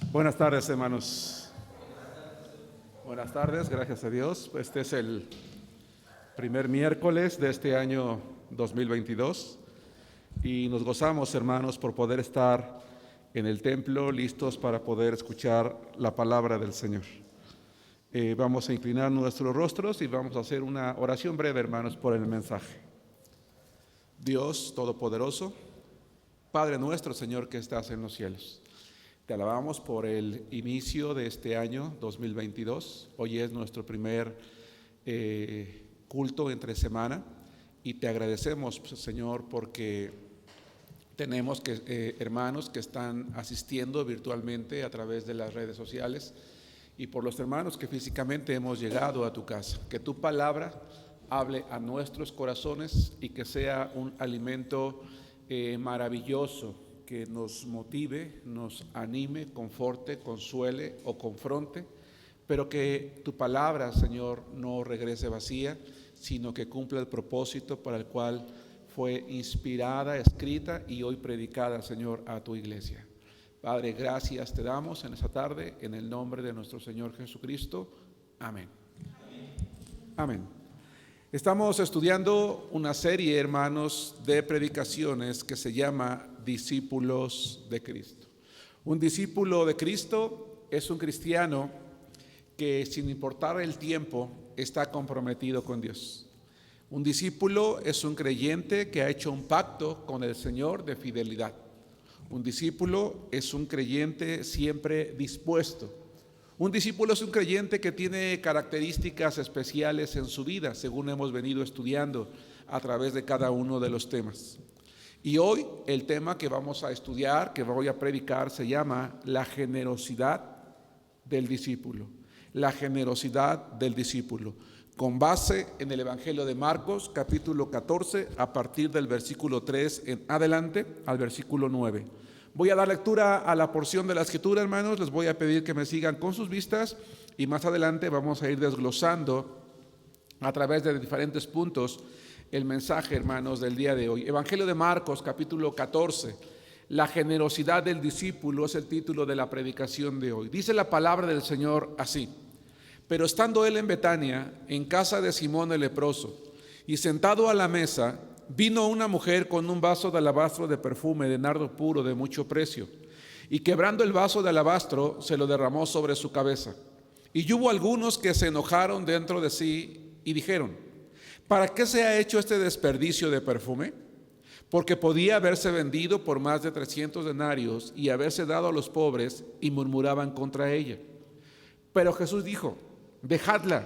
Buenas tardes, hermanos. Buenas tardes, gracias a Dios. Este es el primer miércoles de este año 2022 y nos gozamos, hermanos, por poder estar en el templo listos para poder escuchar la palabra del Señor. Vamos a inclinar nuestros rostros y vamos a hacer una oración breve, hermanos, por el mensaje. Dios Todopoderoso, Padre nuestro, Señor, que estás en los cielos. Te alabamos por el inicio de este año 2022. Hoy es nuestro primer culto entre semana y te agradecemos, Señor, porque tenemos hermanos que están asistiendo virtualmente a través de las redes sociales y por los hermanos que físicamente hemos llegado a tu casa. Que tu palabra hable a nuestros corazones y que sea un alimento maravilloso, que nos motive, nos anime, conforte, consuele o confronte, pero que tu palabra, Señor, no regrese vacía, sino que cumpla el propósito para el cual fue inspirada, escrita y hoy predicada, Señor, a tu iglesia. Padre, gracias te damos en esta tarde, en el nombre de nuestro Señor Jesucristo. Amén. Amén. Estamos estudiando una serie, hermanos, de predicaciones que se llama Discípulos de Cristo. Un discípulo de Cristo es un cristiano que, sin importar el tiempo, está comprometido con Dios. Un discípulo es un creyente que ha hecho un pacto con el Señor de fidelidad. Un discípulo es un creyente siempre dispuesto. Un discípulo es un creyente que tiene características especiales en su vida, según hemos venido estudiando a través de cada uno de los temas. Y hoy el tema que vamos a estudiar, que voy a predicar, se llama la generosidad del discípulo. La generosidad del discípulo, con base en el Evangelio de Marcos, capítulo 14, a partir del versículo 3 en adelante al versículo 9. Voy a dar lectura a la porción de la Escritura, hermanos. Les voy a pedir que me sigan con sus vistas y más adelante vamos a ir desglosando a través de diferentes puntos el mensaje, hermanos, del día de hoy. Evangelio de Marcos, capítulo 14. La generosidad del discípulo es el título de la predicación de hoy. Dice la palabra del Señor así: pero estando él en Betania, en casa de Simón el leproso, y sentado a la mesa, vino una mujer con un vaso de alabastro de perfume de nardo puro de mucho precio, y quebrando el vaso de alabastro, se lo derramó sobre su cabeza. Y hubo algunos que se enojaron dentro de sí y dijeron: ¿para qué se ha hecho este desperdicio de perfume? Porque podía haberse vendido por más de 300 denarios y haberse dado a los pobres, y murmuraban contra ella. Pero Jesús dijo: dejadla,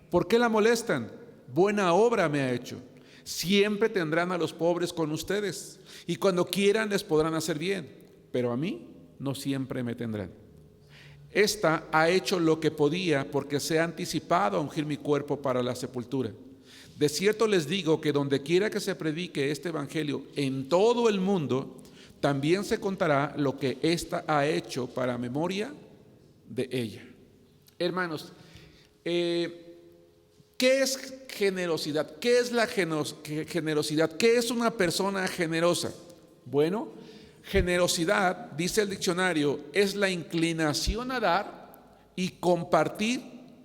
¿por qué la molestan? Buena obra me ha hecho. Siempre tendrán a los pobres con ustedes, y cuando quieran les podrán hacer bien, pero a mí no siempre me tendrán. Esta ha hecho lo que podía, porque se ha anticipado a ungir mi cuerpo para la sepultura. De cierto les digo que donde quiera que se predique este evangelio en todo el mundo, también se contará lo que ésta ha hecho para memoria de ella. Hermanos, ¿qué es generosidad? ¿Qué es la generosidad? ¿Qué es una persona generosa? Bueno, generosidad, dice el diccionario, es la inclinación a dar y compartir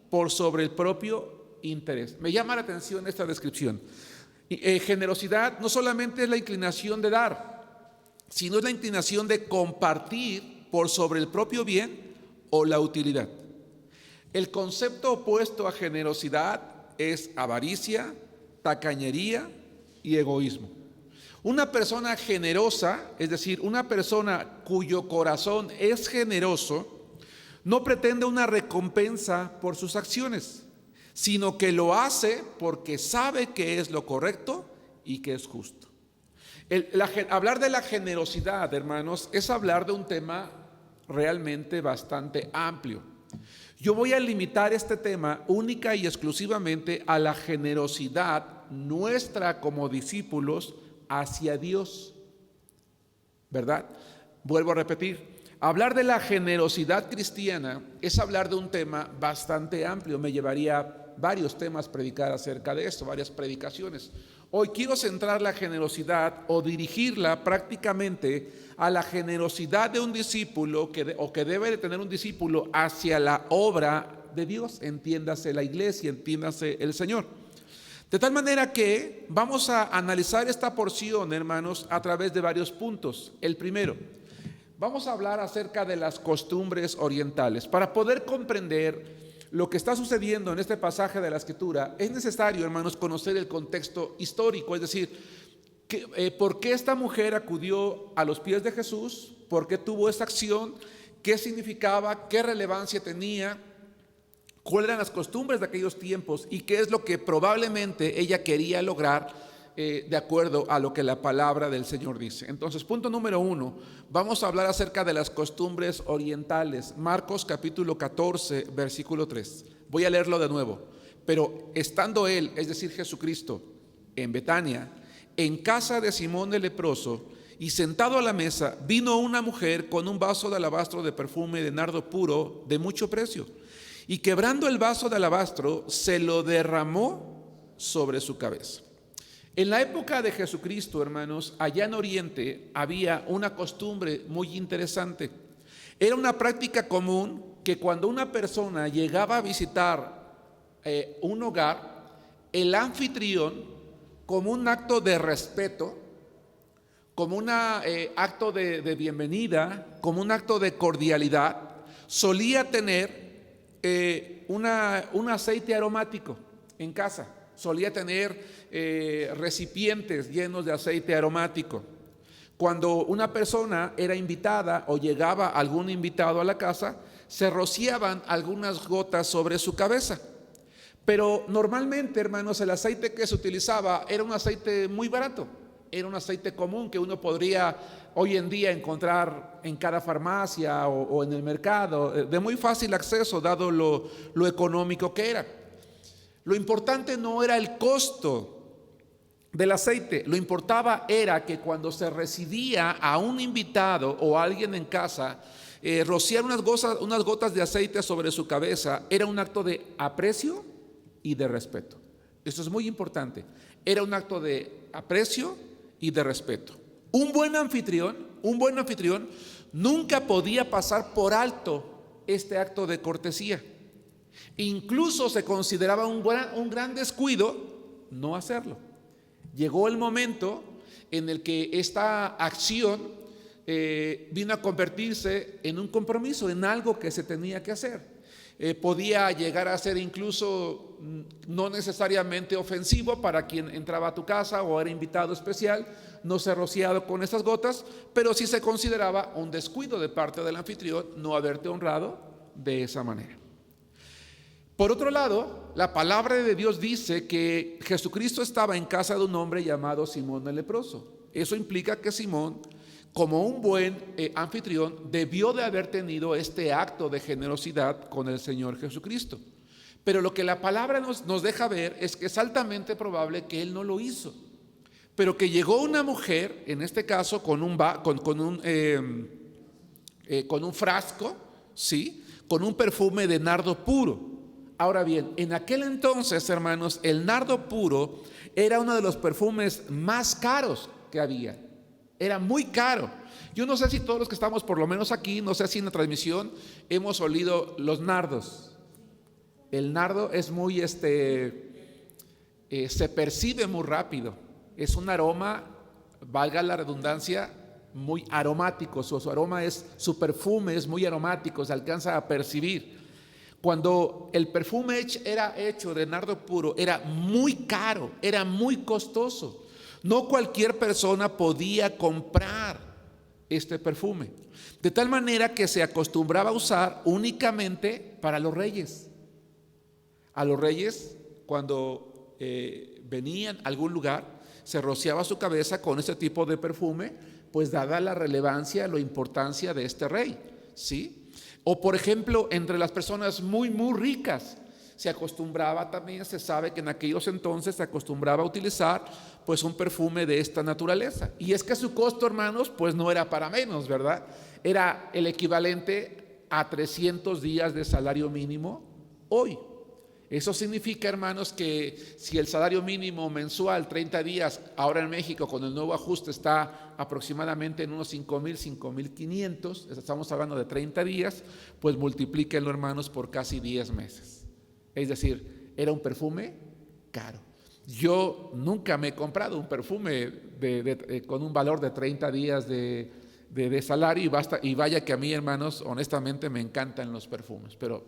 por sobre el propio interés. Me llama la atención esta descripción. Generosidad no solamente es la inclinación de dar, sino es la inclinación de compartir por sobre el propio bien o la utilidad. El concepto opuesto a generosidad es avaricia, tacañería y egoísmo. Una persona generosa, es decir, una persona cuyo corazón es generoso, no pretende una recompensa por sus acciones, sino que lo hace porque sabe que es lo correcto y que es justo. Hablar de la generosidad, hermanos, es hablar de un tema realmente bastante amplio. Yo voy a limitar este tema única y exclusivamente a la generosidad nuestra como discípulos hacia Dios, ¿verdad? Vuelvo a repetir, hablar de la generosidad cristiana es hablar de un tema bastante amplio, me llevaría varios temas predicar acerca de esto, varias predicaciones. Hoy quiero centrar la generosidad o dirigirla prácticamente a la generosidad de un discípulo que debe de tener un discípulo hacia la obra de Dios, entiéndase la iglesia, entiéndase el Señor. De tal manera que vamos a analizar esta porción, hermanos, a través de varios puntos. El primero, vamos a hablar acerca de las costumbres orientales. Para poder comprender lo que está sucediendo en este pasaje de la Escritura, es necesario, hermanos, conocer el contexto histórico, es decir, ¿por qué esta mujer acudió a los pies de Jesús? ¿Por qué tuvo esa acción? ¿Qué significaba? ¿Qué relevancia tenía? ¿Cuáles eran las costumbres de aquellos tiempos? ¿Y qué es lo que probablemente ella quería lograr de acuerdo a lo que la palabra del Señor dice? Entonces, punto número 1, vamos a hablar acerca de las costumbres orientales. Marcos capítulo 14, versículo 3. Voy a leerlo de nuevo. Pero estando él, es decir, Jesucristo, en Betania, en casa de Simón el leproso, y sentado a la mesa, vino una mujer con un vaso de alabastro de perfume de nardo puro de mucho precio, y quebrando el vaso de alabastro, se lo derramó sobre su cabeza. En la época de Jesucristo, hermanos, allá en Oriente había una costumbre muy interesante. Era una práctica común que cuando una persona llegaba a visitar un hogar, el anfitrión, como un acto de respeto, como un acto de bienvenida, como un acto de cordialidad, solía tener un aceite aromático en casa. Solía tener recipientes llenos de aceite aromático. Cuando una persona era invitada o llegaba algún invitado a la casa, se rociaban algunas gotas sobre su cabeza. Pero normalmente, hermanos, el aceite que se utilizaba era un aceite muy barato. Era un aceite común que uno podría hoy en día encontrar en cada farmacia o en el mercado, de muy fácil acceso, dado lo económico que era. Lo importante no era el costo del aceite, lo importaba era que cuando se recibía a un invitado o a alguien en casa, rociar unas gotas de aceite sobre su cabeza era un acto de aprecio y de respeto. Eso es muy importante. Era un acto de aprecio y de respeto. Un buen anfitrión nunca podía pasar por alto este acto de cortesía. Incluso se consideraba un gran descuido no hacerlo. Llegó el momento en el que esta acción vino a convertirse en un compromiso, en algo que se tenía que hacer. Podía llegar a ser incluso no necesariamente ofensivo para quien entraba a tu casa o era invitado especial, no ser rociado con esas gotas, pero sí se consideraba un descuido de parte del anfitrión no haberte honrado de esa manera. Por otro lado, la palabra de Dios dice que Jesucristo estaba en casa de un hombre llamado Simón el leproso. Eso implica que Simón, como un buen anfitrión, debió de haber tenido este acto de generosidad con el Señor Jesucristo. Pero lo que la palabra nos deja ver es que es altamente probable que él no lo hizo, pero que llegó una mujer, en este caso con un frasco, ¿sí?, con un perfume de nardo puro. Ahora bien, en aquel entonces, hermanos, el nardo puro era uno de los perfumes más caros que había. Era muy caro. Yo no sé si todos los que estamos por lo menos aquí, no sé si en la transmisión hemos olido los nardos. El nardo es muy, se percibe muy rápido. Es un aroma, valga la redundancia, muy aromático. Su perfume es muy aromático, se alcanza a percibir. Cuando el perfume era hecho de nardo puro, era muy caro, era muy costoso. No cualquier persona podía comprar este perfume. De tal manera que se acostumbraba a usar únicamente para los reyes. A los reyes, cuando venían a algún lugar, se rociaba su cabeza con este tipo de perfume, pues dada la relevancia, la importancia de este rey, ¿sí? O por ejemplo, entre las personas muy ricas, se acostumbraba también, se sabe que en aquellos entonces se acostumbraba a utilizar pues un perfume de esta naturaleza. Y es que su costo, hermanos, pues no era para menos, ¿verdad? Era el equivalente a 300 días de salario mínimo hoy. Eso significa, hermanos, que si el salario mínimo mensual, 30 días, ahora en México con el nuevo ajuste está aproximadamente en unos 5,000, 5,500, estamos hablando de 30 días, pues multiplíquenlo, hermanos, por casi 10 meses. Es decir, era un perfume caro. Yo nunca me he comprado un perfume con un valor de 30 días de salario y vaya que a mí, hermanos, honestamente me encantan los perfumes, pero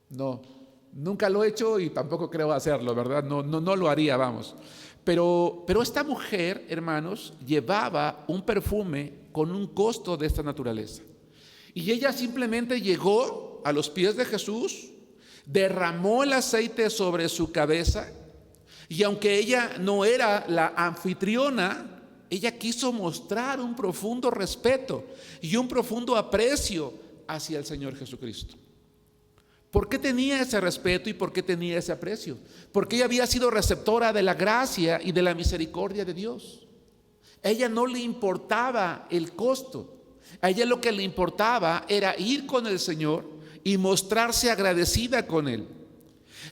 no, nunca lo he hecho y tampoco creo hacerlo, ¿verdad? No lo haría, vamos. Pero esta mujer, hermanos, llevaba un perfume con un costo de esta naturaleza. Y ella simplemente llegó a los pies de Jesús, derramó el aceite sobre su cabeza, y aunque ella no era la anfitriona, ella quiso mostrar un profundo respeto y un profundo aprecio hacia el Señor Jesucristo. ¿Por qué tenía ese respeto y por qué tenía ese aprecio? Porque ella había sido receptora de la gracia y de la misericordia de Dios. A ella no le importaba el costo. A ella lo que le importaba era ir con el Señor y mostrarse agradecida con Él.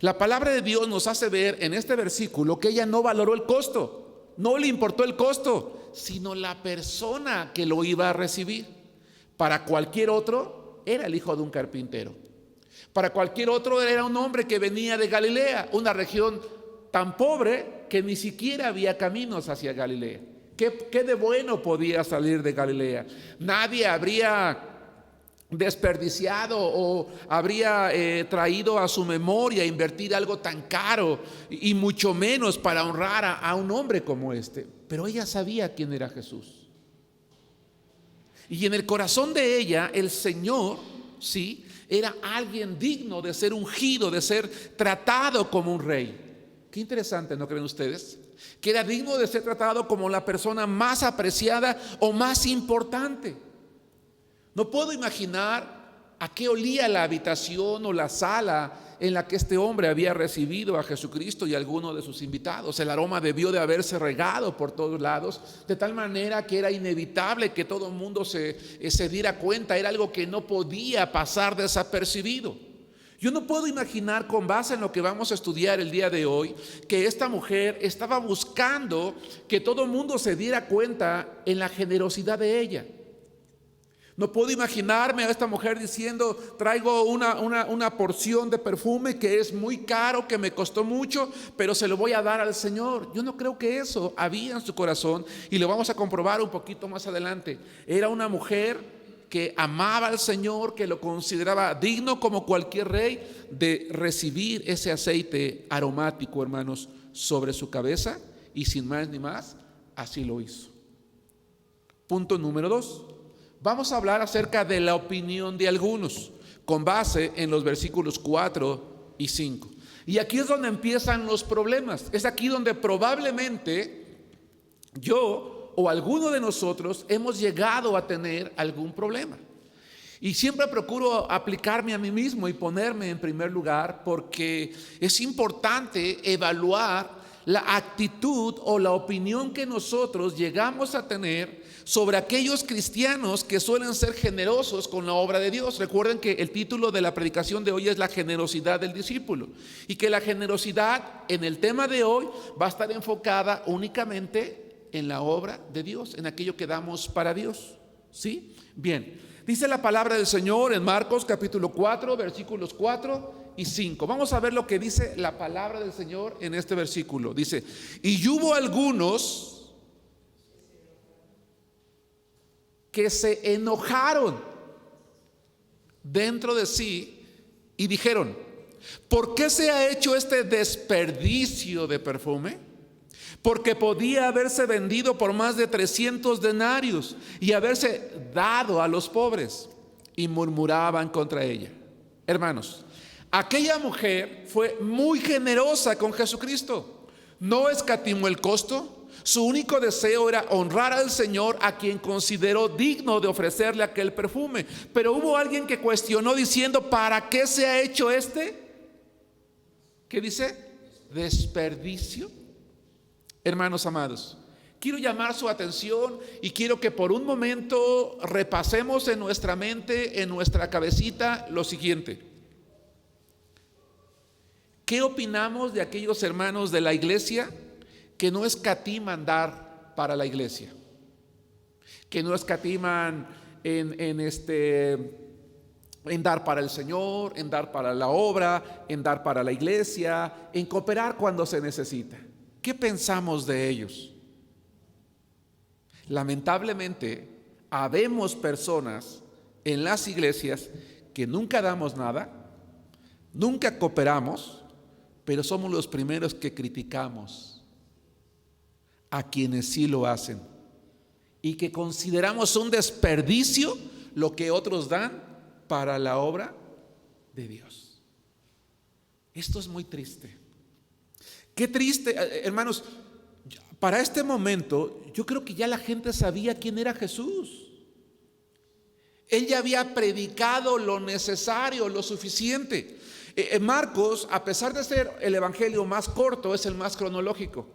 La palabra de Dios nos hace ver en este versículo que ella no valoró el costo, no le importó el costo, sino la persona que lo iba a recibir. Para cualquier otro era el hijo de un carpintero. Para cualquier otro era un hombre que venía de Galilea, una región tan pobre que ni siquiera había caminos hacia Galilea. ¿Qué de bueno podía salir de Galilea? Nadie habría desperdiciado o habría traído a su memoria invertir algo tan caro y mucho menos para honrar a un hombre como este. Pero ella sabía quién era Jesús. Y en el corazón de ella, el Señor, sí, era alguien digno de ser ungido, de ser tratado como un rey. Qué interesante, ¿no creen ustedes? Que era digno de ser tratado como la persona más apreciada o más importante. No puedo imaginar a qué olía la habitación o la sala en la que este hombre había recibido a Jesucristo y a alguno de sus invitados. El aroma debió de haberse regado por todos lados, de tal manera que era inevitable que todo el mundo se diera cuenta. Era algo que no podía pasar desapercibido. Yo no puedo imaginar, con base en lo que vamos a estudiar el día de hoy, que esta mujer estaba buscando que todo el mundo se diera cuenta en la generosidad de ella. No puedo imaginarme a esta mujer diciendo: traigo una porción de perfume que es muy caro, que me costó mucho, pero se lo voy a dar al Señor. Yo no creo que eso había en su corazón, y lo vamos a comprobar un poquito más adelante. Era una mujer que amaba al Señor, que lo consideraba digno como cualquier rey de recibir ese aceite aromático, hermanos, sobre su cabeza, y sin más ni más, así lo hizo. Punto número 2. Vamos a hablar acerca de la opinión de algunos, con base en los versículos 4 y 5. Y aquí es donde empiezan los problemas. Es aquí donde probablemente yo o alguno de nosotros hemos llegado a tener algún problema. Y siempre procuro aplicarme a mí mismo y ponerme en primer lugar, porque es importante evaluar la actitud o la opinión que nosotros llegamos a tener sobre aquellos cristianos que suelen ser generosos con la obra de Dios. Recuerden que el título de la predicación de hoy es la generosidad del discípulo, y que la generosidad en el tema de hoy va a estar enfocada únicamente en la obra de Dios, en aquello que damos para Dios. ¿Sí? Bien, dice la palabra del Señor en Marcos capítulo 4, versículos 4 y 5. Vamos a ver lo que dice la palabra del Señor en este versículo. Dice: y hubo algunos que se enojaron dentro de sí y dijeron: ¿por qué se ha hecho este desperdicio de perfume? Porque podía haberse vendido por más de 300 denarios y haberse dado a los pobres. Y murmuraban contra ella. Hermanos, aquella mujer fue muy generosa con Jesucristo. No escatimó el costo. Su único deseo era honrar al Señor, a quien consideró digno de ofrecerle aquel perfume. Pero hubo alguien que cuestionó diciendo: ¿para qué se ha hecho ¿qué dice? Desperdicio. Hermanos amados, quiero llamar su atención y quiero que por un momento repasemos en nuestra mente, en nuestra cabecita, lo siguiente. ¿Qué opinamos de aquellos hermanos de la iglesia que no escatiman dar para la iglesia? Que no escatiman en dar para el Señor, en dar para la obra, en dar para la iglesia, en cooperar cuando se necesita. ¿Qué pensamos de ellos? Lamentablemente, habemos personas en las iglesias que nunca damos nada, nunca cooperamos, pero somos los primeros que criticamos a quienes sí lo hacen y que consideramos un desperdicio lo que otros dan para la obra de Dios. Esto es muy triste. Qué triste, hermanos. Para este momento, yo creo que ya la gente sabía quién era Jesús. Él ya había predicado lo necesario, lo suficiente. Marcos, a pesar de ser el evangelio más corto, es el más cronológico.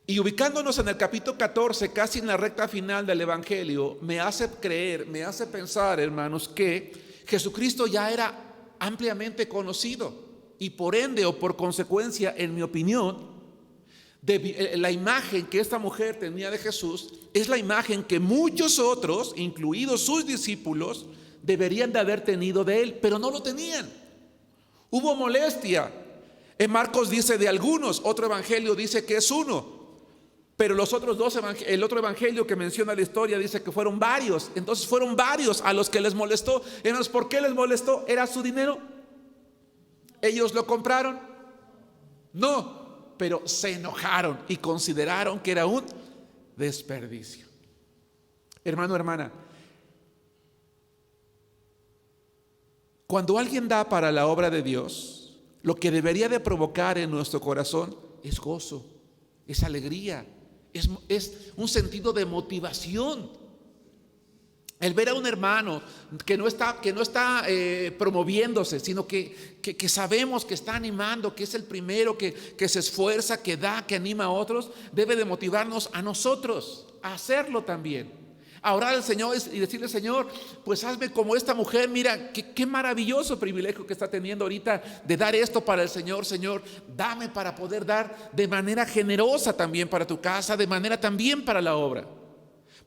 Y ubicándonos en el capítulo 14, casi en la recta final del evangelio, me hace creer, me hace pensar, hermanos, que Jesucristo ya era ampliamente conocido. Y por ende o por consecuencia, en mi opinión, la imagen que esta mujer tenía de Jesús es la imagen que muchos otros, incluidos sus discípulos, deberían de haber tenido de él, pero no lo tenían. Hubo molestia. En Marcos dice de algunos, otro evangelio dice que es uno, pero los otros dos, el otro evangelio que menciona la historia dice que fueron varios. Entonces fueron varios a los que les molestó. Hermanos, ¿por qué les molestó? ¿Era su dinero? ¿Ellos lo compraron? No. Pero se enojaron y consideraron que era un desperdicio. Hermano, hermana, cuando alguien da para la obra de Dios, lo que debería de provocar en nuestro corazón es gozo, es alegría, es un sentido de motivación. El ver a un hermano que no está promoviéndose, sino que sabemos que está animando, que es el primero que se esfuerza, que da, que anima a otros, debe de motivarnos a nosotros a hacerlo también. A orar al Señor y decirle: Señor, pues hazme como esta mujer. Mira, qué maravilloso privilegio que está teniendo ahorita de dar esto para el Señor. Señor, dame para poder dar de manera generosa también para tu casa, de manera también para la obra.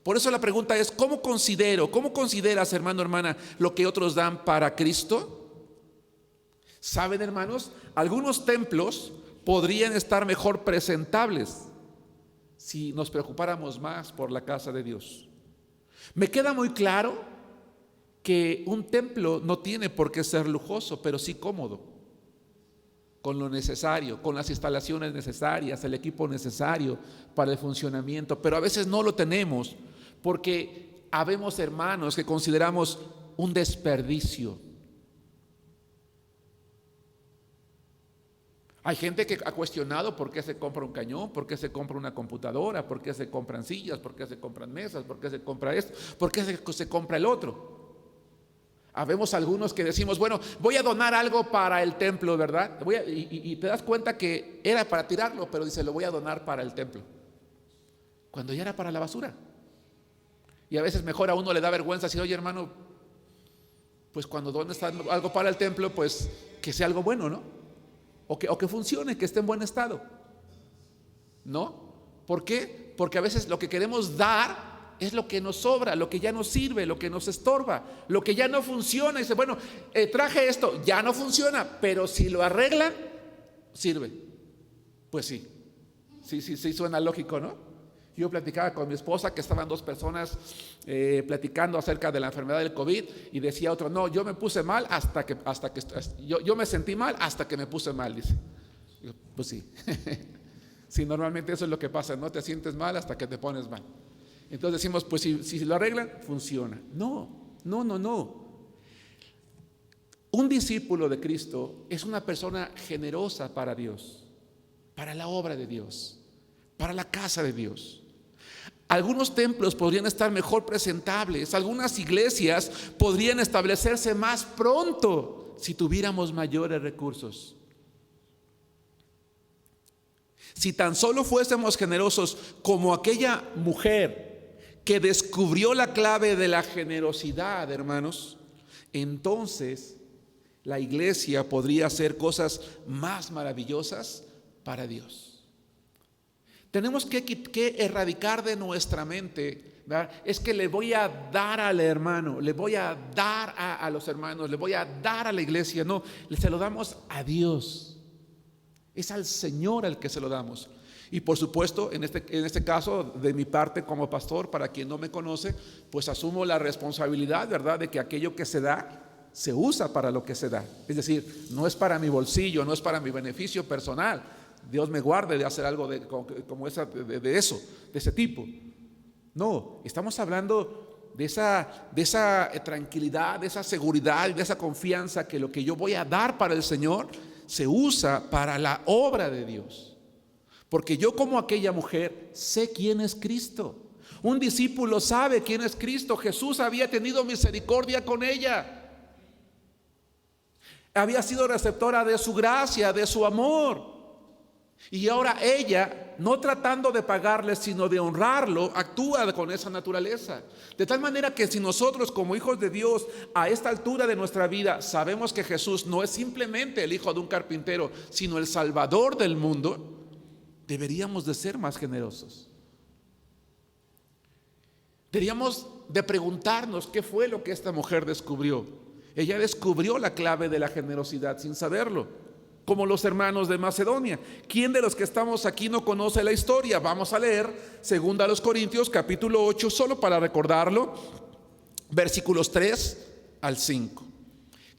Por eso la pregunta es: ¿cómo consideras, hermano, hermana, lo que otros dan para Cristo? ¿Saben, hermanos? Algunos templos podrían estar mejor presentables si nos preocupáramos más por la casa de Dios. Me queda muy claro que un templo no tiene por qué ser lujoso, pero sí cómodo, con lo necesario, con las instalaciones necesarias, el equipo necesario para el funcionamiento. Pero a veces no lo tenemos porque habemos hermanos que consideramos un desperdicio. Hay gente que ha cuestionado por qué se compra un cañón, por qué se compra una computadora, por qué se compran sillas, por qué se compran mesas, por qué se compra esto, por qué se compra el otro. Habemos algunos que decimos: bueno, voy a donar algo para el templo, ¿verdad? Y te das cuenta que era para tirarlo, pero dice: lo voy a donar para el templo, cuando ya era para la basura. Y a veces mejor a uno le da vergüenza decir: oye, hermano, pues cuando dones algo para el templo, pues que sea algo bueno, ¿no? O que funcione, que esté en buen estado, ¿no? ¿Por qué? Porque a veces lo que queremos dar es lo que nos sobra, lo que ya nos sirve, lo que nos estorba, lo que ya no funciona. Y dice: bueno, traje esto, ya no funciona, pero si lo arreglan, sirve. Pues sí, suena lógico, ¿no? Yo platicaba con mi esposa, que estaban dos personas platicando acerca de la enfermedad del COVID, y decía otro: no, yo me puse mal yo me sentí mal hasta que me puse mal, dice. Yo, pues sí. Sí, normalmente eso es lo que pasa, no te sientes mal hasta que te pones mal. Entonces decimos: pues si lo arreglan, funciona. No. Un discípulo de Cristo es una persona generosa para Dios, para la obra de Dios, para la casa de Dios. Algunos templos podrían estar mejor presentables, algunas iglesias podrían establecerse más pronto si tuviéramos mayores recursos. Si tan solo fuésemos generosos como aquella mujer que descubrió la clave de la generosidad, hermanos, entonces la iglesia podría hacer cosas más maravillosas para Dios. Tenemos que erradicar de nuestra mente, ¿verdad? Es que le voy a dar al hermano, le voy a dar a los hermanos, le voy a dar a la iglesia. No, se lo damos a Dios. Es al Señor al que se lo damos. Y por supuesto, en este caso, de mi parte como pastor, para quien no me conoce, pues asumo la responsabilidad, ¿verdad?, de que aquello que se da, se usa para lo que se da. Es decir, no es para mi bolsillo, no es para mi beneficio personal. Dios me guarde de hacer algo de eso, de ese tipo. No, estamos hablando de esa tranquilidad, de esa seguridad, de esa confianza que lo que yo voy a dar para el Señor se usa para la obra de Dios. Porque yo, como aquella mujer, sé quién es Cristo. Un discípulo sabe quién es Cristo. Jesús había tenido misericordia con ella. Había sido receptora de su gracia, de su amor. Y ahora ella, no tratando de pagarle, sino de honrarlo, actúa con esa naturaleza. De tal manera que si nosotros, como hijos de Dios, a esta altura de nuestra vida, sabemos que Jesús no es simplemente el hijo de un carpintero, sino el Salvador del mundo, deberíamos de ser más generosos. Deberíamos de preguntarnos qué fue lo que esta mujer descubrió. Ella descubrió la clave de la generosidad sin saberlo. Como los hermanos de Macedonia. ¿Quién de los que estamos aquí no conoce la historia? Vamos a leer 2 Corintios capítulo 8, solo para recordarlo, versículos 3 al 5.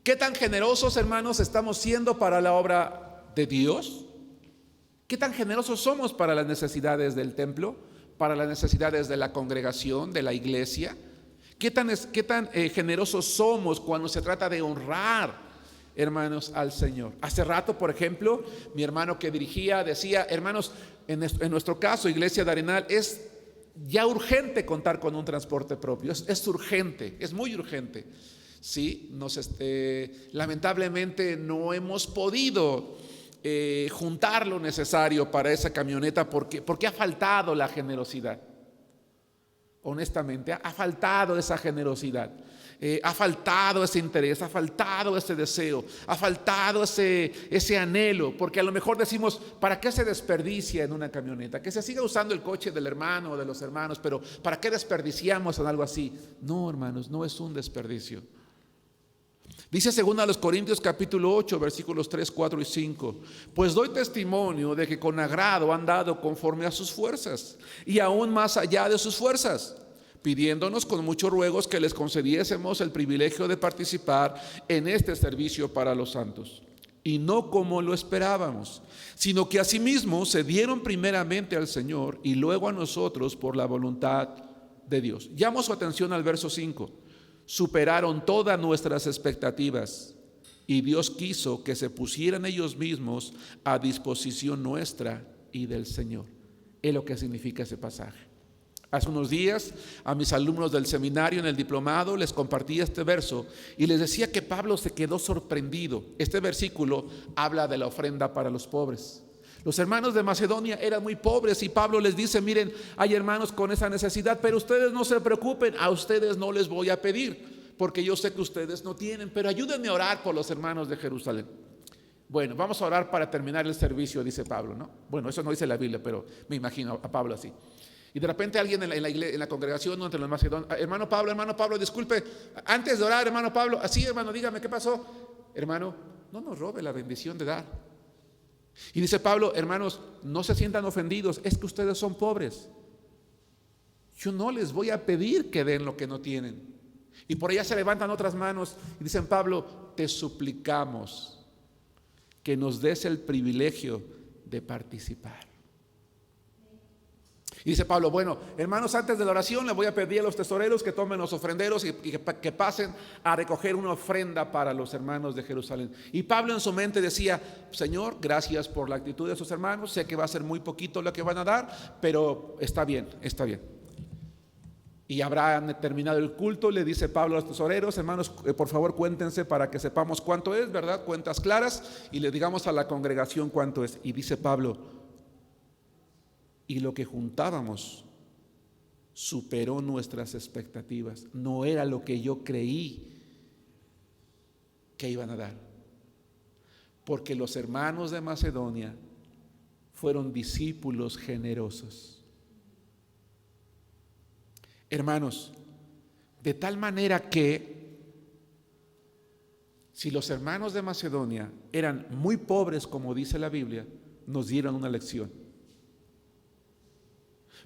¿Qué tan generosos, hermanos, estamos siendo para la obra de Dios? ¿Qué tan generosos somos para las necesidades del templo, para las necesidades de la congregación, de la iglesia? ¿Qué tan generosos somos cuando se trata de honrar, hermanos, al Señor? Hace rato, por ejemplo, mi hermano que dirigía decía: hermanos, en nuestro caso, Iglesia de Arenal, es ya urgente contar con un transporte propio. Es urgente, es muy urgente. Sí, lamentablemente no hemos podido juntar lo necesario para esa camioneta porque ha faltado la generosidad. Honestamente, ha faltado esa generosidad. Ha faltado ese interés, ha faltado ese deseo, ha faltado ese anhelo, porque a lo mejor decimos: ¿para qué se desperdicia en una camioneta? Que se siga usando el coche del hermano o de los hermanos, pero ¿para qué desperdiciamos en algo así? No, hermanos, no es un desperdicio. Dice 2 Corintios capítulo 8, versículos 3, 4 y 5: pues doy testimonio de que con agrado han dado conforme a sus fuerzas, y aún más allá de sus fuerzas, pidiéndonos con muchos ruegos que les concediésemos el privilegio de participar en este servicio para los santos. Y no como lo esperábamos, sino que asimismo se dieron primeramente al Señor y luego a nosotros por la voluntad de Dios. Llamo su atención al verso 5. Superaron todas nuestras expectativas y Dios quiso que se pusieran ellos mismos a disposición nuestra y del Señor. Es lo que significa ese pasaje. Hace unos días a mis alumnos del seminario en el diplomado les compartí este verso y les decía que Pablo se quedó sorprendido. Este versículo habla de la ofrenda para los pobres. Los hermanos de Macedonia eran muy pobres y Pablo les dice: miren, hay hermanos con esa necesidad, pero ustedes no se preocupen, a ustedes no les voy a pedir, porque yo sé que ustedes no tienen, pero ayúdenme a orar por los hermanos de Jerusalén. Bueno, vamos a orar para terminar el servicio, dice Pablo, ¿no? Bueno, eso no dice la Biblia, pero me imagino a Pablo así. Y de repente alguien en la congregación, ¿no?, entre los macedonios: hermano Pablo, disculpe, antes de orar, hermano Pablo, así, hermano, dígame, ¿qué pasó? Hermano, no nos robe la bendición de dar. Y dice Pablo: hermanos, no se sientan ofendidos, es que ustedes son pobres. Yo no les voy a pedir que den lo que no tienen. Y por allá se levantan otras manos y dicen: Pablo, te suplicamos que nos des el privilegio de participar. Y dice Pablo: bueno, hermanos, antes de la oración le voy a pedir a los tesoreros que tomen los ofrenderos y que pasen a recoger una ofrenda para los hermanos de Jerusalén. Y Pablo en su mente decía: Señor, gracias por la actitud de esos hermanos, sé que va a ser muy poquito lo que van a dar, pero está bien. Y habrán terminado el culto, le dice Pablo a los tesoreros: hermanos, por favor cuéntense para que sepamos cuánto es, ¿verdad? Cuentas claras, y le digamos a la congregación cuánto es. Y dice Pablo: y lo que juntábamos superó nuestras expectativas. No era lo que yo creí que iban a dar. porque los hermanos de Macedonia fueron discípulos generosos. Hermanos, de tal manera que si los hermanos de Macedonia eran muy pobres, como dice la Biblia, nos dieron una lección.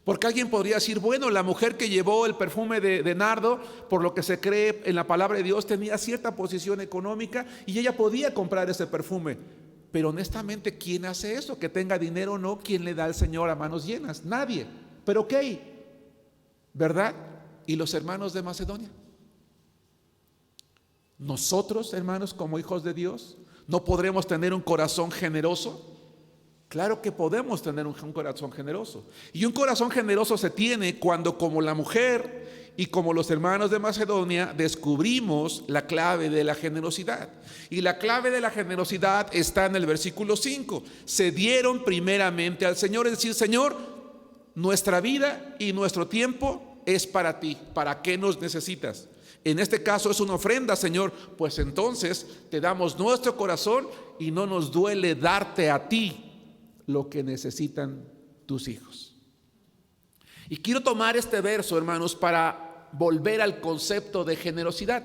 Porque alguien podría decir, bueno, la mujer que llevó el perfume de nardo, por lo que se cree en la palabra de Dios, tenía cierta posición económica y ella podía comprar ese perfume. Pero honestamente, ¿quién hace eso? Que tenga dinero o no, ¿quién le da al Señor a manos llenas? Nadie. Pero ok, ¿verdad? ¿Y los hermanos de Macedonia? Nosotros, hermanos, como hijos de Dios, ¿no podremos tener un corazón generoso? Claro que podemos tener un corazón generoso. Y un corazón generoso se tiene cuando, como la mujer y como los hermanos de Macedonia, descubrimos la clave de la generosidad. Y la clave de la generosidad está en el versículo 5. Se dieron primeramente al Señor, es decir, Señor, nuestra vida y nuestro tiempo es para ti. ¿Para qué nos necesitas? En este caso es una ofrenda, Señor, pues entonces te damos nuestro corazón y no nos duele darte a ti lo que necesitan tus hijos. Y quiero tomar este verso, hermanos, para volver al concepto de generosidad.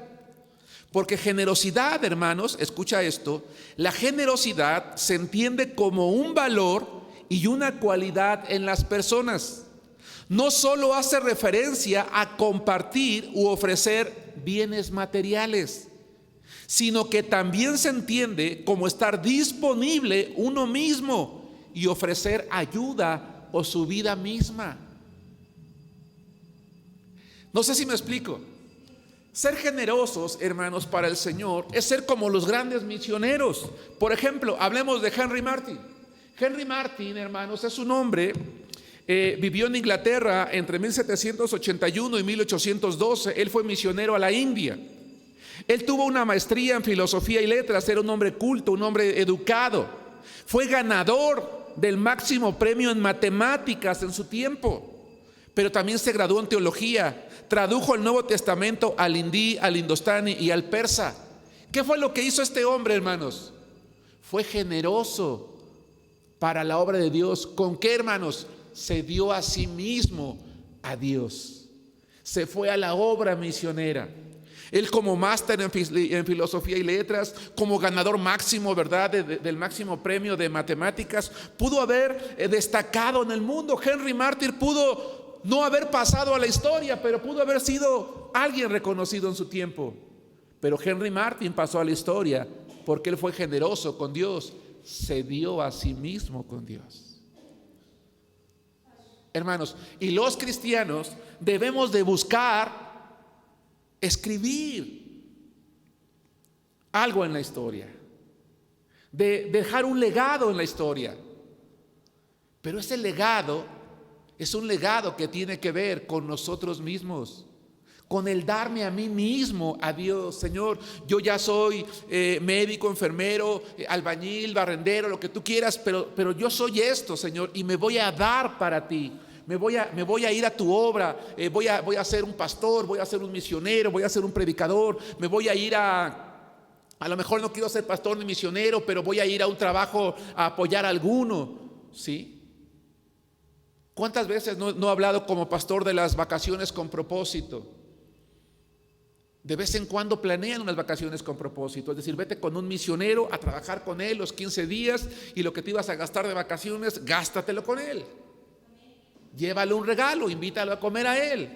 Porque generosidad, hermanos, escucha esto, la generosidad se entiende como un valor y una cualidad en las personas. No solo hace referencia a compartir u ofrecer bienes materiales, sino que también se entiende como estar disponible uno mismo y ofrecer ayuda o su vida misma. No sé si me explico. Ser generosos, hermanos, para el Señor es ser como los grandes misioneros. Por ejemplo, hablemos de Henry Martyn. Henry Martyn, hermanos, es un hombre, vivió en Inglaterra entre 1781 y 1812. Él fue misionero a la India. Él tuvo una maestría en filosofía y letras, era un hombre culto, un hombre educado. Fue ganador del máximo premio en matemáticas en su tiempo, pero también se graduó en teología, tradujo el Nuevo Testamento al hindí, al indostani y al persa. ¿Qué fue lo que hizo este hombre, hermanos? Fue generoso para la obra de Dios. ¿Con qué, hermanos? Se dio a sí mismo a Dios. Se fue a la obra misionera. Él, como máster en filosofía y letras, como ganador máximo, ¿verdad?, del máximo premio de matemáticas, pudo haber destacado en el mundo. Henry Martyn pudo no haber pasado a la historia, pero pudo haber sido alguien reconocido en su tiempo. Pero Henry Martyn pasó a la historia porque él fue generoso con Dios, se dio a sí mismo con Dios. Hermanos, y los cristianos debemos de buscar escribir algo en la historia, de dejar un legado en la historia. Pero ese legado es un legado que tiene que ver con nosotros mismos, con el darme a mí mismo a Dios. Señor, yo ya soy médico, enfermero, albañil, barrendero, lo que tú quieras, pero yo soy esto, Señor, y me voy a dar para ti. Me voy a ir a tu obra, voy a ser un pastor, voy a ser un misionero, voy a ser un predicador, me voy a ir a lo mejor no quiero ser pastor ni misionero, pero voy a ir a un trabajo a apoyar a alguno, ¿sí? ¿Cuántas veces no he hablado como pastor de las vacaciones con propósito? De vez en cuando planean unas vacaciones con propósito, es decir, vete con un misionero a trabajar con él los 15 días y lo que te ibas a gastar de vacaciones, gástatelo con él. Llévale un regalo, invítalo a comer a él,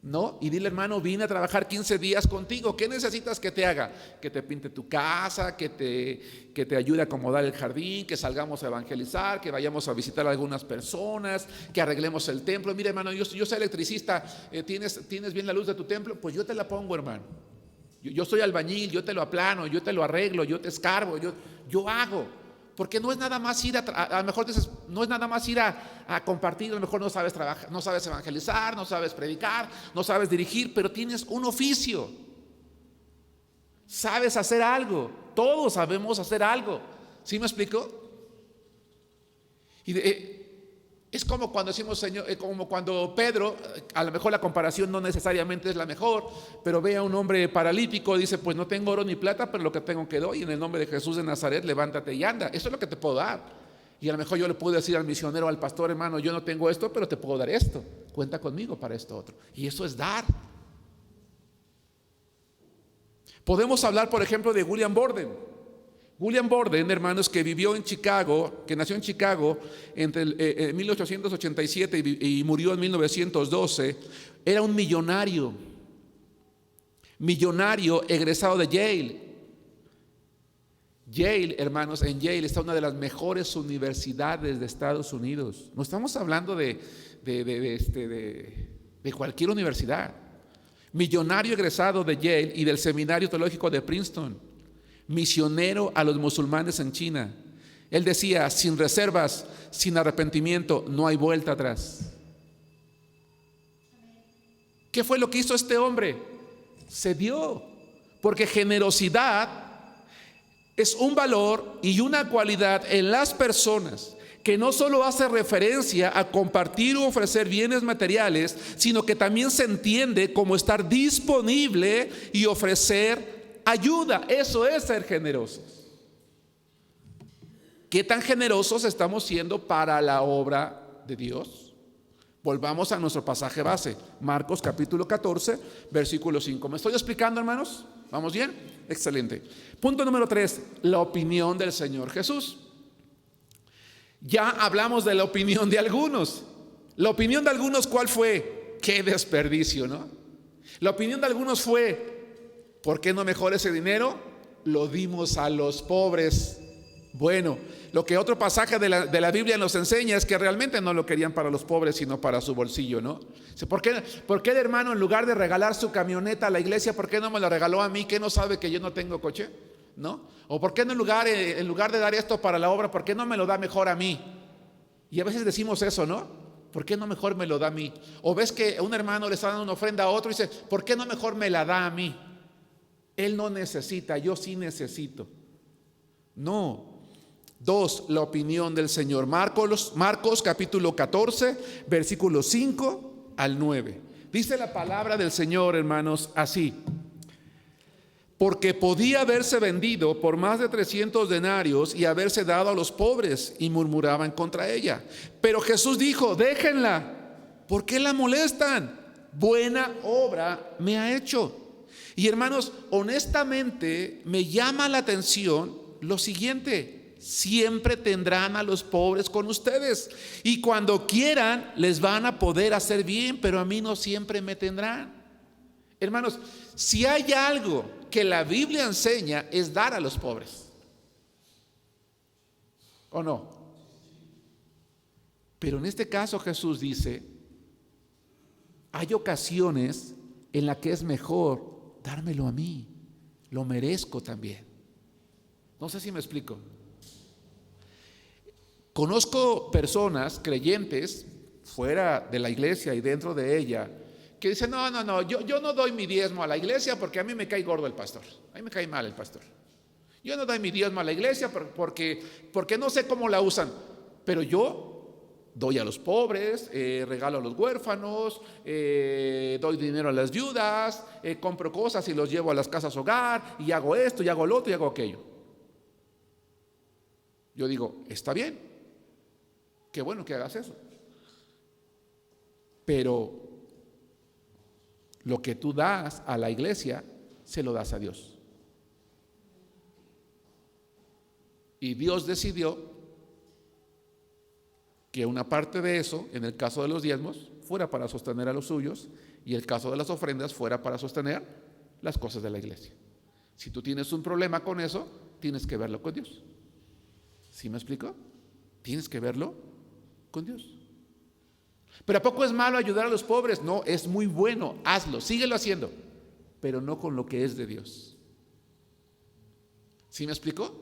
¿no? Y dile, hermano, vine a trabajar 15 días contigo. ¿Qué necesitas que te haga? Que te pinte tu casa, que te ayude a acomodar el jardín, que salgamos a evangelizar, que vayamos a visitar a algunas personas, que arreglemos el templo. Mira, hermano, yo soy electricista, ¿tienes bien la luz de tu templo? Pues yo te la pongo, hermano. Yo soy albañil, yo te lo aplano, yo te lo arreglo, yo te escarbo, yo hago. Porque no es nada más ir a lo mejor dices, no es nada más ir a compartir, a lo mejor no sabes trabajar, no sabes evangelizar, no sabes predicar, no sabes dirigir, pero tienes un oficio. Sabes hacer algo, todos sabemos hacer algo. ¿Sí me explico? Es como cuando decimos, Señor, como cuando Pedro, a lo mejor la comparación no necesariamente es la mejor, pero ve a un hombre paralítico y dice, pues no tengo oro ni plata, pero lo que tengo que doy, en el nombre de Jesús de Nazaret, levántate y anda. Eso es lo que te puedo dar. Y a lo mejor yo le puedo decir al misionero, al pastor, hermano, yo no tengo esto, pero te puedo dar esto. Cuenta conmigo para esto otro. Y eso es dar. Podemos hablar, por ejemplo, de William Borden. William Borden, hermanos, que vivió en Chicago, que nació en Chicago entre 1887 y murió en 1912, era un millonario egresado de Yale. Yale, hermanos, en Yale está una de las mejores universidades de Estados Unidos. No estamos hablando de cualquier universidad. Millonario egresado de Yale y del Seminario Teológico de Princeton. Misionero a los musulmanes en China. Él decía, sin reservas, sin arrepentimiento, no hay vuelta atrás. ¿Qué fue lo que hizo este hombre? Se dio, porque generosidad es un valor y una cualidad en las personas que no solo hace referencia a compartir o ofrecer bienes materiales, sino que también se entiende como estar disponible y ofrecer ayuda. Eso es ser generosos. ¿Qué tan generosos estamos siendo para la obra de Dios? Volvamos a nuestro pasaje base, Marcos capítulo 14, versículo 5. ¿Me estoy explicando, hermanos? ¿Vamos bien? Excelente. Punto número 3, la opinión del Señor Jesús. Ya hablamos de la opinión de algunos. La opinión de algunos, ¿cuál fue? Qué desperdicio, ¿no? La opinión de algunos fue, ¿por qué no mejor ese dinero? Lo dimos a los pobres. Bueno, lo que otro pasaje de la Biblia nos enseña es que realmente no lo querían para los pobres, sino para su bolsillo, ¿no? ¿Por qué el hermano, en lugar de regalar su camioneta a la iglesia, por qué no me lo regaló a mí, que no sabe que yo no tengo coche? ¿No? O ¿por qué no, en lugar de dar esto para la obra, por qué no me lo da mejor a mí? Y a veces decimos eso, ¿no? ¿Por qué no mejor me lo da a mí? O ves que un hermano le está dando una ofrenda a otro y dice, ¿por qué no mejor me la da a mí? Él no necesita, yo sí necesito. No. 2, la opinión del Señor. Marcos capítulo 14, versículos 5 al 9. Dice la palabra del Señor, hermanos, así: porque podía haberse vendido por más de 300 denarios y haberse dado a los pobres, y murmuraban contra ella. Pero Jesús dijo, déjenla, ¿por qué la molestan? Buena obra me ha hecho. Y hermanos, honestamente me llama la atención lo siguiente: siempre tendrán a los pobres con ustedes, y cuando quieran les van a poder hacer bien, pero a mí no siempre me tendrán. Hermanos, si hay algo que la Biblia enseña es dar a los pobres, ¿o no? Pero en este caso Jesús dice, hay ocasiones en las que es mejor dármelo a mí, lo merezco también. No sé si me explico. Conozco personas creyentes fuera de la iglesia y dentro de ella que dicen, no, yo no doy mi diezmo a la iglesia porque a mí me cae gordo el pastor, a mí me cae mal el pastor. Yo no doy mi diezmo a la iglesia porque no sé cómo la usan, pero yo doy a los pobres, regalo a los huérfanos, doy dinero a las viudas, compro cosas y los llevo a las casas hogar, y hago esto, y hago lo otro, y hago aquello. Yo digo, está bien, qué bueno que hagas eso, pero lo que tú das a la iglesia, se lo das a Dios. Y Dios decidió que una parte de eso, en el caso de los diezmos, fuera para sostener a los suyos, y el caso de las ofrendas fuera para sostener las cosas de la iglesia. Si tú tienes un problema con eso, tienes que verlo con Dios. ¿Sí me explico? Tienes que verlo con Dios. ¿Pero a poco es malo ayudar a los pobres? No, es muy bueno, hazlo, síguelo haciendo, pero no con lo que es de Dios. ¿Sí me explico?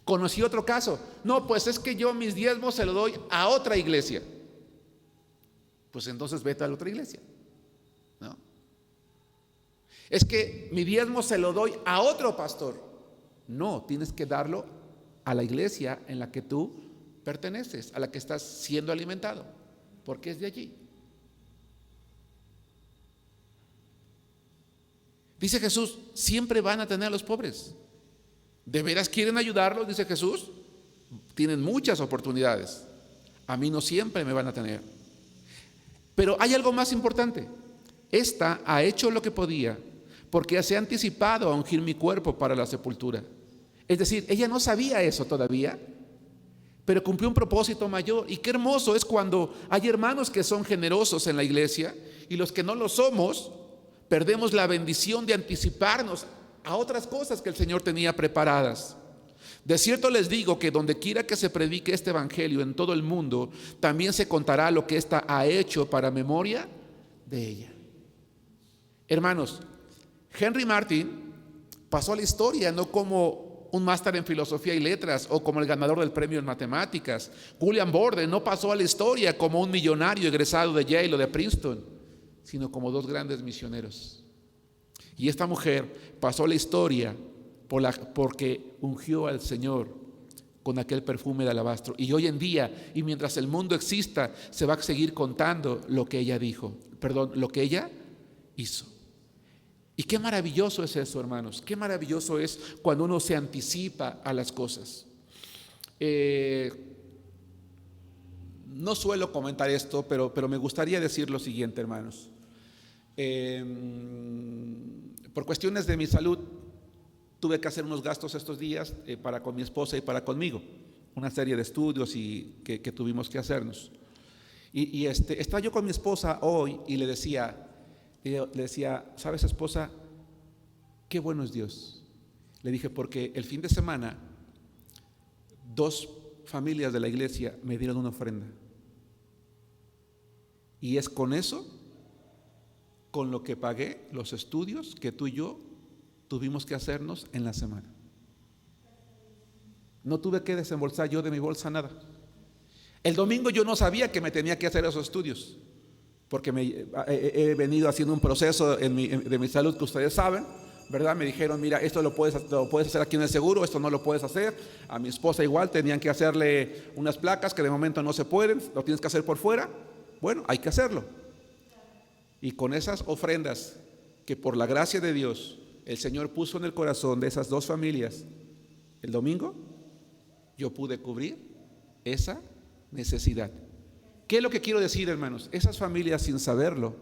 Conocí otro caso. No, pues es que yo mis diezmos se los doy a otra iglesia. Pues entonces vete a la otra iglesia, ¿no? Es que mi diezmo se lo doy a otro pastor. No, tienes que darlo a la iglesia en la que tú perteneces, a la que estás siendo alimentado, porque es de allí. Dice Jesús, siempre van a tener a los pobres. ¿De veras quieren ayudarlos? Dice Jesús. Tienen muchas oportunidades. A mí no siempre me van a tener. Pero hay algo más importante. Esta ha hecho lo que podía, porque se ha anticipado a ungir mi cuerpo para la sepultura. Es decir, ella no sabía eso todavía, pero cumplió un propósito mayor. Y qué hermoso es cuando hay hermanos que son generosos en la iglesia, y los que no lo somos, perdemos la bendición de anticiparnos a otras cosas que el Señor tenía preparadas. De cierto les digo que donde quiera que se predique este evangelio en todo el mundo, también se contará lo que ésta ha hecho para memoria de ella. Hermanos, Henry Martyn pasó a la historia no como un máster en filosofía y letras o como el ganador del premio en matemáticas. William Borden no pasó a la historia como un millonario egresado de Yale o de Princeton, sino como dos grandes misioneros. Y esta mujer pasó a la historia porque ungió al Señor con aquel perfume de alabastro. Y hoy en día, y mientras el mundo exista, se va a seguir contando lo que ella lo que ella hizo. Y qué maravilloso es eso, hermanos. Qué maravilloso es cuando uno se anticipa a las cosas. No suelo comentar esto, pero me gustaría decir lo siguiente, hermanos. Por cuestiones de mi salud, tuve que hacer unos gastos estos días para con mi esposa y para conmigo, una serie de estudios que tuvimos que hacernos. Estaba yo con mi esposa hoy y le decía, ¿sabes, esposa? Qué bueno es Dios. Le dije, porque el fin de semana 2 familias de la iglesia me dieron una ofrenda. Y es con eso, con lo que pagué los estudios que tú y yo tuvimos que hacernos en la semana. No tuve que desembolsar yo de mi bolsa nada. El domingo yo no sabía que me tenía que hacer esos estudios, porque he venido haciendo un proceso de mi salud que ustedes saben, ¿verdad? Me dijeron, mira, esto lo puedes hacer aquí en el seguro, esto no lo puedes hacer. A mi esposa igual, tenían que hacerle unas placas que de momento no se pueden, lo tienes que hacer por fuera. Bueno, hay que hacerlo. Y con esas ofrendas que por la gracia de Dios el Señor puso en el corazón de esas 2 familias, el domingo yo pude cubrir esa necesidad. ¿Qué es lo que quiero decir, hermanos? Esas familias, sin saberlo,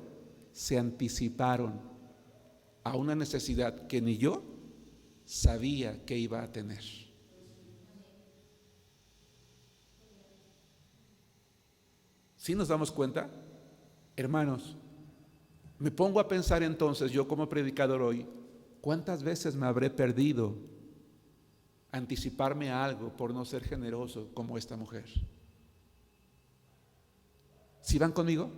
se anticiparon a una necesidad que ni yo sabía que iba a tener. ¿Sí nos damos cuenta? Hermanos, me pongo a pensar entonces, yo como predicador hoy, ¿cuántas veces me habré perdido anticiparme a algo por no ser generoso como esta mujer? ¿Sí van conmigo?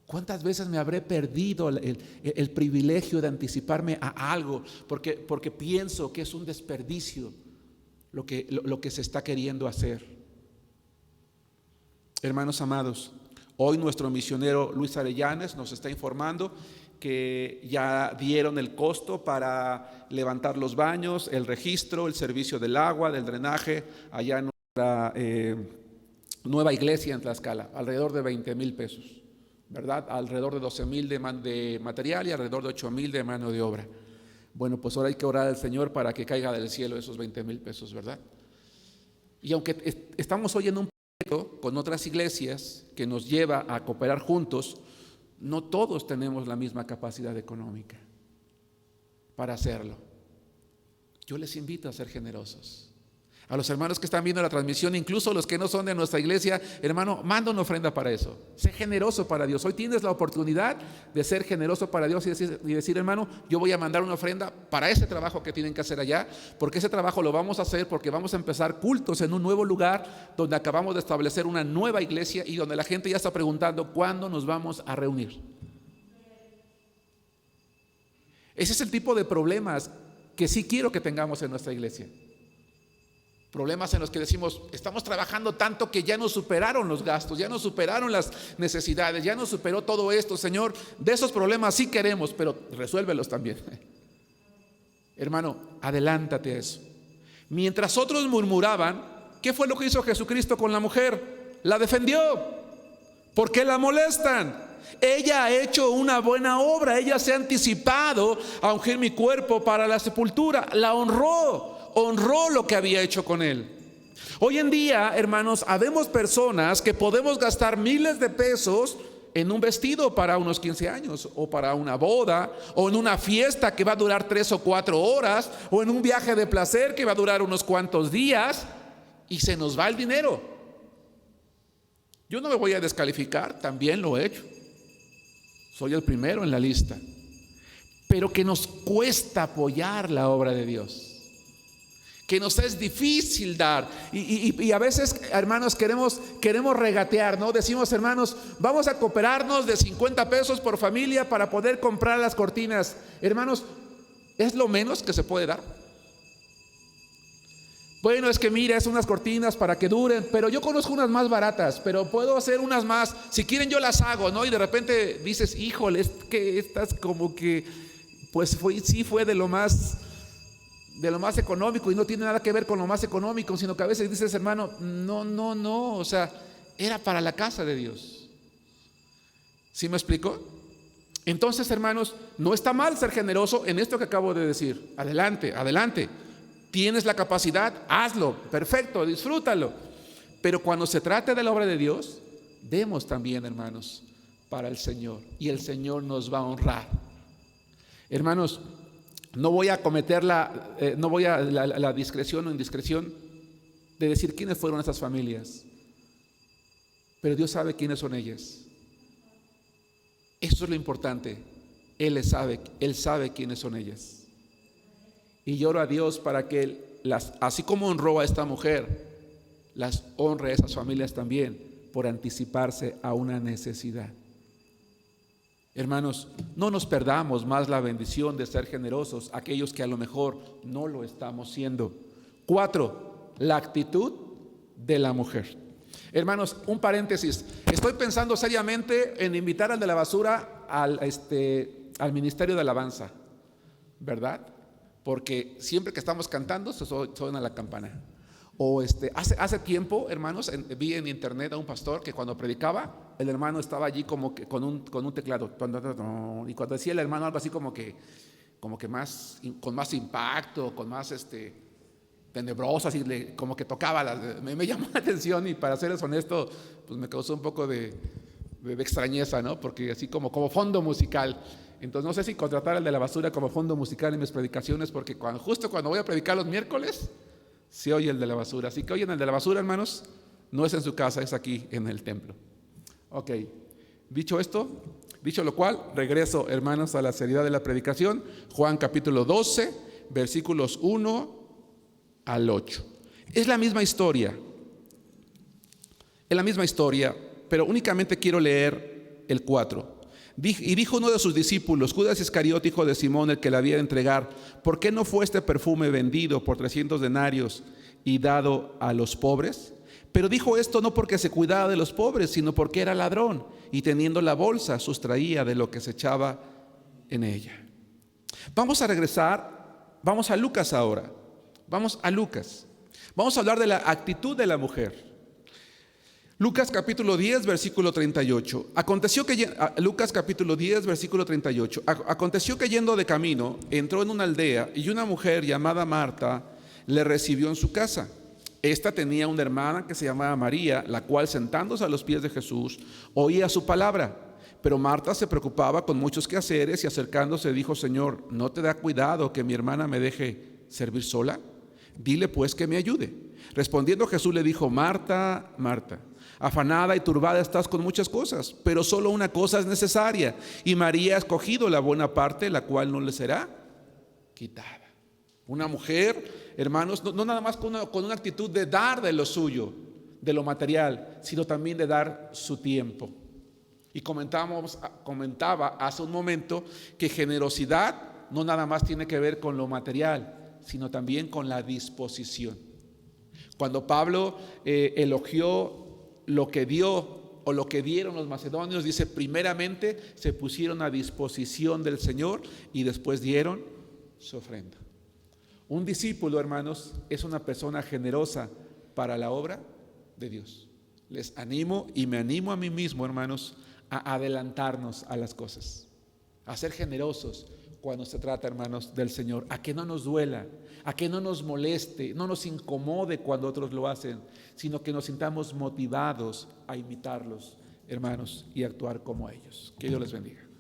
¿Cuántas veces me habré perdido el privilegio de anticiparme a algo porque pienso que es un desperdicio lo que se está queriendo hacer? Hermanos amados, hoy nuestro misionero Luis Arellanes nos está informando que ya dieron el costo para levantar los baños, el registro, el servicio del agua, del drenaje, allá en nuestra nueva iglesia en Tlaxcala, alrededor de 20,000 pesos, ¿verdad? Alrededor de 12,000 de material y alrededor de 8,000 de mano de obra. Bueno, pues ahora hay que orar al Señor para que caiga del cielo esos 20,000 pesos, ¿verdad? Y aunque estamos hoy en un proyecto con otras iglesias que nos lleva a cooperar juntos, no todos tenemos la misma capacidad económica para hacerlo. Yo les invito a ser generosos. A los hermanos que están viendo la transmisión, incluso los que no son de nuestra iglesia, hermano, manda una ofrenda para eso. Sé generoso para Dios. Hoy tienes la oportunidad de ser generoso para Dios y decir, hermano, yo voy a mandar una ofrenda para ese trabajo que tienen que hacer allá, porque ese trabajo lo vamos a hacer porque vamos a empezar cultos en un nuevo lugar donde acabamos de establecer una nueva iglesia y donde la gente ya está preguntando cuándo nos vamos a reunir. Ese es el tipo de problemas que sí quiero que tengamos en nuestra iglesia. Problemas en los que decimos, estamos trabajando tanto que ya nos superaron los gastos, ya nos superaron las necesidades, ya nos superó todo esto, Señor. De esos problemas sí queremos, pero resuélvelos también. Hermano, adelántate a eso. Mientras otros murmuraban, ¿Qué fue lo que hizo Jesucristo con la mujer? La defendió. ¿Por qué la molestan? Ella ha hecho una buena obra. Ella se ha anticipado a ungir mi cuerpo para la sepultura. La honró lo que había hecho con él. Hoy en día, hermanos, habemos personas que podemos gastar miles de pesos en un vestido para unos 15 años, o para una boda, o en una fiesta que va a durar 3 o 4 horas, o en un viaje de placer que va a durar unos cuantos días, y se nos va el dinero. Yo no me voy a descalificar, también lo he hecho. Soy el primero en la lista. Pero que nos cuesta apoyar la obra de Dios, que nos es difícil dar, y a veces, hermanos, queremos regatear, ¿no? Decimos, hermanos, vamos a cooperarnos de 50 pesos por familia para poder comprar las cortinas. Hermanos, ¿es lo menos que se puede dar? Bueno, es que mira, es unas cortinas para que duren, pero yo conozco unas más baratas, pero puedo hacer unas más, si quieren yo las hago, ¿no? Y de repente dices, híjole, es que estas como que, pues fue de lo más económico, y no tiene nada que ver con lo más económico, sino que a veces dices, hermano, no, o sea, era para la casa de Dios. ¿Sí me explico? Entonces, hermanos, no está mal ser generoso en esto que acabo de decir. Adelante. Tienes la capacidad, hazlo, perfecto, disfrútalo. Pero cuando se trate de la obra de Dios, demos también, hermanos, para el Señor, y el Señor nos va a honrar. Hermanos, no voy a cometer la discreción o indiscreción de decir quiénes fueron esas familias, pero Dios sabe quiénes son ellas. Eso es lo importante. Él sabe quiénes son ellas. Y lloro a Dios para que así como honró a esta mujer, las honre a esas familias también, por anticiparse a una necesidad. Hermanos, no nos perdamos más la bendición de ser generosos, aquellos que a lo mejor no lo estamos siendo. 4, la actitud de la mujer. Hermanos, un paréntesis. Estoy pensando seriamente en invitar al de la basura al ministerio de alabanza, ¿verdad? Porque siempre que estamos cantando suena la campana. O hace tiempo, hermanos, vi en internet a un pastor que cuando predicaba, el hermano estaba allí como que con un teclado, y cuando decía el hermano algo así como que más, con más impacto, con más tenebroso, así como que tocaba, me llamó la atención, y para serles honesto, pues me causó un poco de extrañeza, ¿no? Porque así como fondo musical. Entonces no sé si contratar al de la basura como fondo musical en mis predicaciones, porque justo cuando voy a predicar los miércoles, se oye el de la basura. Así que oyen el de la basura, hermanos, no es en su casa, es aquí en el templo. Ok, dicho lo cual, regreso, hermanos, a la seriedad de la predicación. Juan capítulo 12, versículos 1 al 8. Es la misma historia, pero únicamente quiero leer el 4. Y dijo uno de sus discípulos, Judas Iscariote, hijo de Simón, el que la había de entregar: ¿por qué no fue este perfume vendido por 300 denarios y dado a los pobres? Pero dijo esto no porque se cuidaba de los pobres, sino porque era ladrón, y teniendo la bolsa sustraía de lo que se echaba en ella. Vamos a regresar, vamos a Lucas ahora. Vamos a hablar de la actitud de la mujer. Lucas capítulo 10, versículo 38. Lucas capítulo 10, versículo 38. Aconteció que yendo de camino, entró en una aldea, y una mujer llamada Marta le recibió en su casa. Esta tenía una hermana que se llamaba María, la cual, sentándose a los pies de Jesús, oía su palabra. Pero Marta se preocupaba con muchos quehaceres, y acercándose dijo: Señor, ¿no te da cuidado que mi hermana me deje servir sola? Dile pues que me ayude. Respondiendo Jesús le dijo: Marta, Marta, afanada y turbada estás con muchas cosas, pero solo una cosa es necesaria, y María ha escogido la buena parte, la cual no le será quitada. Una mujer, hermanos, no nada más con una actitud de dar de lo suyo, de lo material, sino también de dar su tiempo. Y comentaba hace un momento que generosidad no nada más tiene que ver con lo material, sino también con la disposición. Cuando Pablo elogió lo que dio o lo que dieron los macedonios, dice: primeramente se pusieron a disposición del Señor y después dieron su ofrenda. Un discípulo, hermanos, es una persona generosa para la obra de Dios. Les animo y me animo a mí mismo, hermanos, a adelantarnos a las cosas, a ser generosos cuando se trata, hermanos, del Señor, a que no nos duela, a que no nos moleste, no nos incomode cuando otros lo hacen, sino que nos sintamos motivados a imitarlos, hermanos, y actuar como ellos. Que Dios les bendiga.